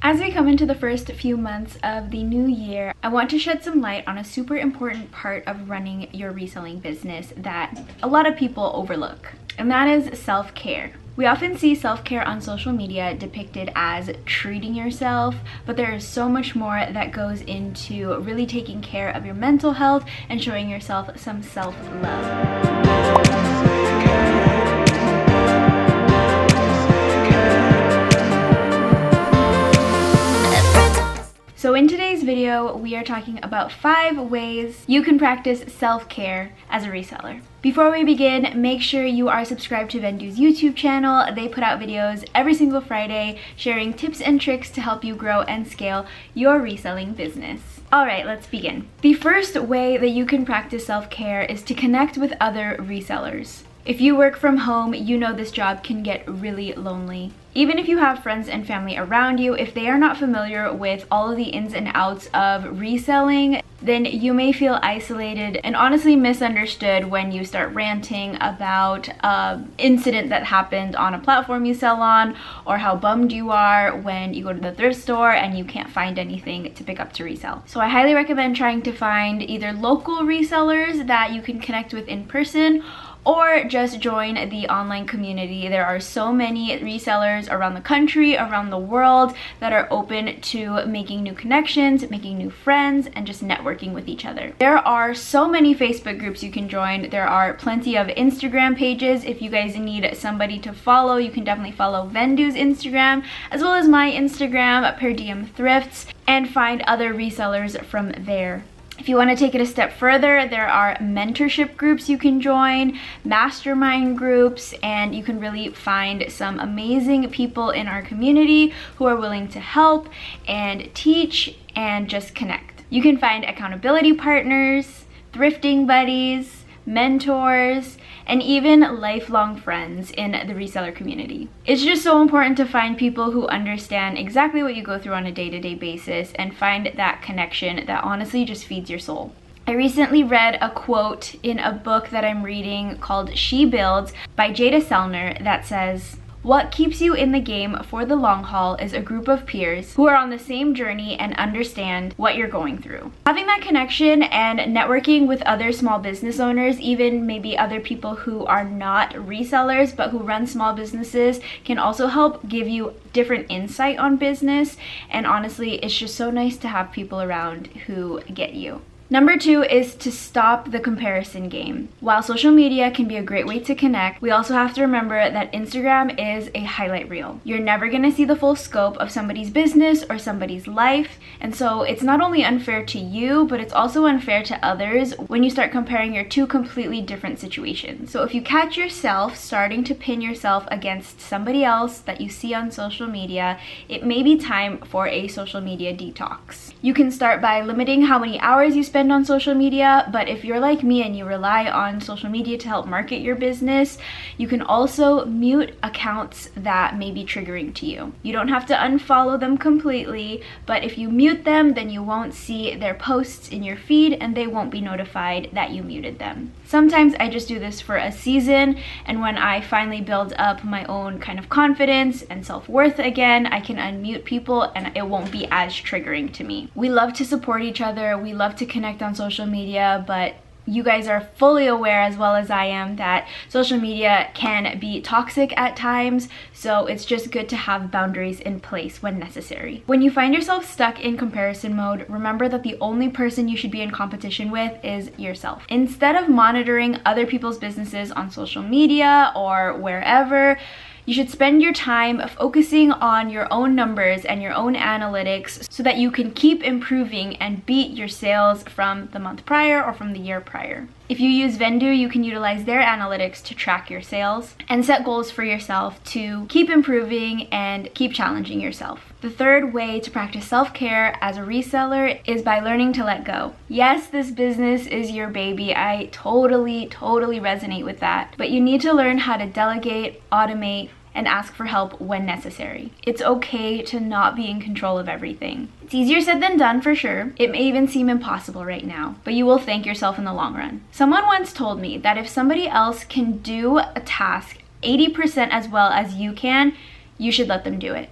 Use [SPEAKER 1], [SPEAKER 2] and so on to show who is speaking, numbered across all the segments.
[SPEAKER 1] As we come into the first few months of the new year, I want to shed some light on a super important part of running your reselling business that a lot of people overlook, and that is self-care. We often see self-care on social media depicted as treating yourself, but there is so much more that goes into really taking care of your mental health and showing yourself some self-love. So in today's video, we are talking about 5 ways you can practice self-care as a reseller. Before we begin, make sure you are subscribed to Vendoo's YouTube channel. They put out videos every single Friday sharing tips and tricks to help you grow and scale your reselling business. All right, let's begin. The first way that you can practice self-care is to connect with other resellers. If you work from home, you know this job can get really lonely. Even if you have friends and family around you, if they are not familiar with all of the ins and outs of reselling, then you may feel isolated and honestly misunderstood when you start ranting about an incident that happened on a platform you sell on, or how bummed you are when you go to the thrift store and you can't find anything to pick up to resell. So I highly recommend trying to find either local resellers that you can connect with in person, or just join the online community. There are so many resellers around the country, around the world, that are open to making new connections, making new friends, and just networking with each other. There are so many Facebook groups you can join. There are plenty of Instagram pages. If you guys need somebody to follow, you can definitely follow Vendoo's Instagram, as well as my Instagram, Per Diem Thrifts, and find other resellers from there. If you want to take it a step further, there are mentorship groups you can join, mastermind groups, and you can really find some amazing people in our community who are willing to help and teach and just connect. You can find accountability partners, thrifting buddies, mentors, and even lifelong friends in the reseller community. It's just so important to find people who understand exactly what you go through on a day-to-day basis and find that connection that honestly just feeds your soul. I recently read a quote in a book that I'm reading called She Builds by Jada Selner that says, "What keeps you in the game for the long haul is a group of peers who are on the same journey and understand what you're going through." Having that connection and networking with other small business owners, even maybe other people who are not resellers but who run small businesses, can also help give you different insight on business. And honestly, it's just so nice to have people around who get you. Number 2 is to stop the comparison game. While social media can be a great way to connect, we also have to remember that Instagram is a highlight reel. You're never gonna see the full scope of somebody's business or somebody's life, and so it's not only unfair to you, but it's also unfair to others when you start comparing your 2 completely different situations. So if you catch yourself starting to pin yourself against somebody else that you see on social media, it may be time for a social media detox. You can start by limiting how many hours you spend on social media, but if you're like me and you rely on social media to help market your business, you can also mute accounts that may be triggering to you. You don't have to unfollow them completely, but if you mute them, then you won't see their posts in your feed and they won't be notified that you muted them. Sometimes I just do this for a season, and when I finally build up my own kind of confidence and self-worth again, I can unmute people and it won't be as triggering to me. We love to support each other, we love to connect on social media, but you guys are fully aware, as well as I am, that social media can be toxic at times, so it's just good to have boundaries in place when necessary. When you find yourself stuck in comparison mode, remember that the only person you should be in competition with is yourself. Instead of monitoring other people's businesses on social media or wherever, you should spend your time focusing on your own numbers and your own analytics so that you can keep improving and beat your sales from the month prior or from the year prior. If you use Vendoo, you can utilize their analytics to track your sales and set goals for yourself to keep improving and keep challenging yourself. The third way to practice self-care as a reseller is by learning to let go. Yes, this business is your baby. I totally resonate with that. But you need to learn how to delegate, automate, and ask for help when necessary. It's okay to not be in control of everything. It's easier said than done for sure. It may even seem impossible right now, but you will thank yourself in the long run. Someone once told me that if somebody else can do a task 80% as well as you can, you should let them do it.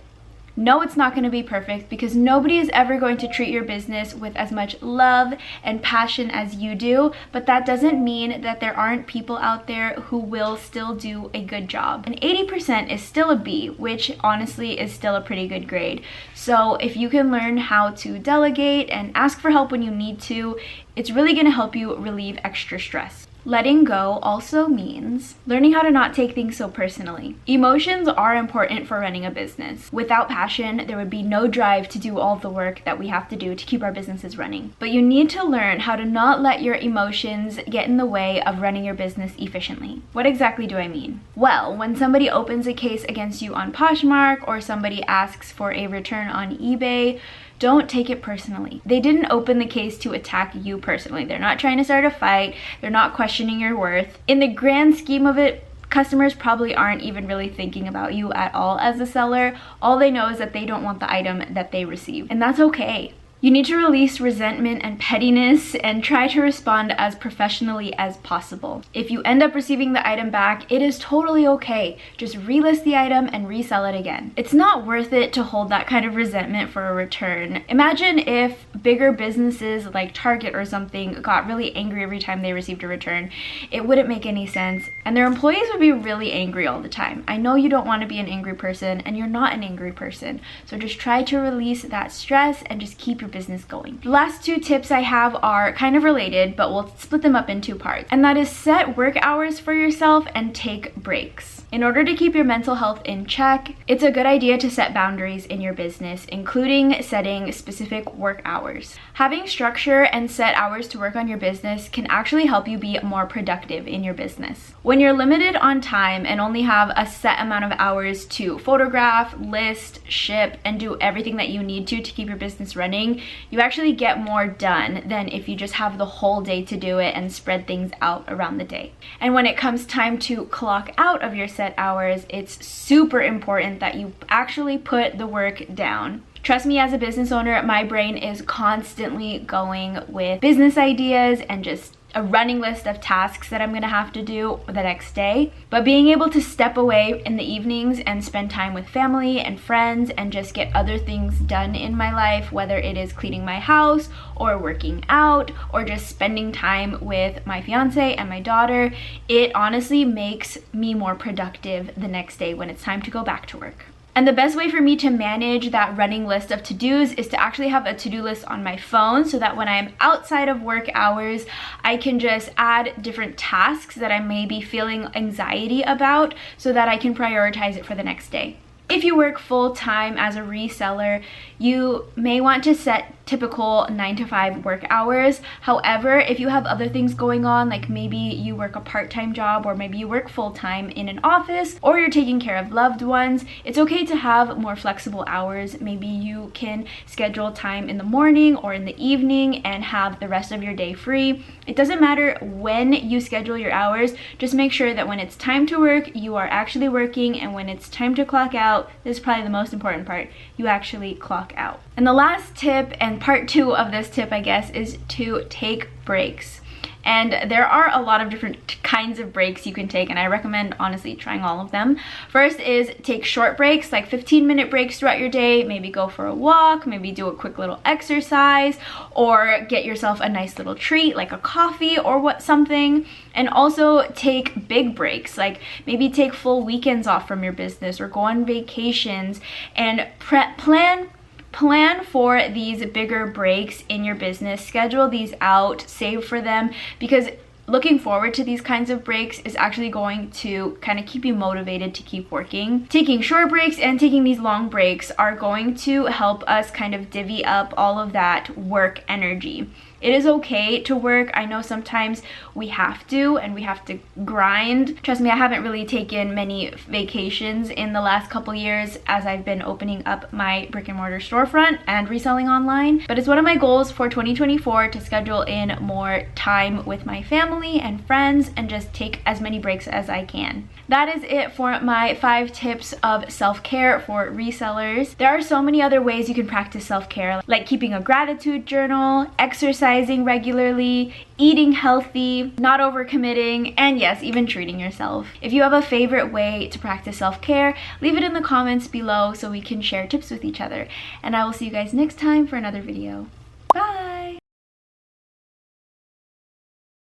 [SPEAKER 1] No, it's not going to be perfect because nobody is ever going to treat your business with as much love and passion as you do, but that doesn't mean that there aren't people out there who will still do a good job. And 80% is still a B, which honestly is still a pretty good grade. So if you can learn how to delegate and ask for help when you need to, it's really going to help you relieve extra stress. Letting go also means learning how to not take things so personally. Emotions are important for running a business. Without passion, there would be no drive to do all the work that we have to do to keep our businesses running. But you need to learn how to not let your emotions get in the way of running your business efficiently. What exactly do I mean? Well, when somebody opens a case against you on Poshmark or somebody asks for a return on eBay, don't take it personally. They didn't open the case to attack you personally. They're not trying to start a fight. They're not questioning your worth. In the grand scheme of it, customers probably aren't even really thinking about you at all as a seller. All they know is that they don't want the item that they received, and that's okay. You need to release resentment and pettiness and try to respond as professionally as possible. If you end up receiving the item back, it is totally okay. Just relist the item and resell it again. It's not worth it to hold that kind of resentment for a return. Imagine if bigger businesses like Target or something got really angry every time they received a return. It wouldn't make any sense, and their employees would be really angry all the time. I know you don't want to be an angry person, and you're not an angry person. So just try to release that stress and just keep your business going. The last two tips I have are kind of related, but we'll split them up in two parts. And that is set work hours for yourself and take breaks. In order to keep your mental health in check, it's a good idea to set boundaries in your business, including setting specific work hours. Having structure and set hours to work on your business can actually help you be more productive in your business. When you're limited on time and only have a set amount of hours to photograph, list, ship, and do everything that you need to keep your business running, you actually get more done than if you just have the whole day to do it and spread things out around the day. And when it comes time to clock out of your set hours, it's super important that you actually put the work down. Trust me, as a business owner, my brain is constantly going with business ideas and just a running list of tasks that I'm gonna have to do the next day. But being able to step away in the evenings and spend time with family and friends and just get other things done in my life, whether it is cleaning my house or working out or just spending time with my fiance and my daughter, it honestly makes me more productive the next day when it's time to go back to work. And the best way for me to manage that running list of to-dos is to actually have a to-do list on my phone so that when I'm outside of work hours, I can just add different tasks that I may be feeling anxiety about so that I can prioritize it for the next day. If you work full-time as a reseller, you may want to set typical 9-to-5 work hours. However, if you have other things going on, like maybe you work a part-time job or maybe you work full-time in an office or you're taking care of loved ones, it's okay to have more flexible hours. Maybe you can schedule time in the morning or in the evening and have the rest of your day free. It doesn't matter when you schedule your hours, just make sure that when it's time to work, you are actually working, and when it's time to clock out, this is probably the most important part, you actually clock out. And the last tip, and part 2 of this tip, I guess, is to take breaks. And there are a lot of different kinds of breaks you can take, and I recommend honestly trying all of them. First is take short breaks, like 15-minute breaks throughout your day. Maybe go for a walk, maybe do a quick little exercise, or get yourself a nice little treat like a coffee or something. And also take big breaks, like maybe take full weekends off from your business or go on vacations, and plan for these bigger breaks in your business. Schedule these out, save for them, because looking forward to these kinds of breaks is actually going to kind of keep you motivated to keep working. Taking short breaks and taking these long breaks are going to help us kind of divvy up all of that work energy. It is okay to work. I know sometimes we have to, and we have to grind. Trust me, I haven't really taken many vacations in the last couple years as I've been opening up my brick and mortar storefront and reselling online. But it's one of my goals for 2024 to schedule in more time with my family and friends and just take as many breaks as I can. That is it for my 5 tips of self-care for resellers. There are so many other ways you can practice self-care, like keeping a gratitude journal, exercise exercising regularly, eating healthy, not overcommitting, and yes, even treating yourself. If you have a favorite way to practice self-care, leave it in the comments below so we can share tips with each other. And I will see you guys next time for another video.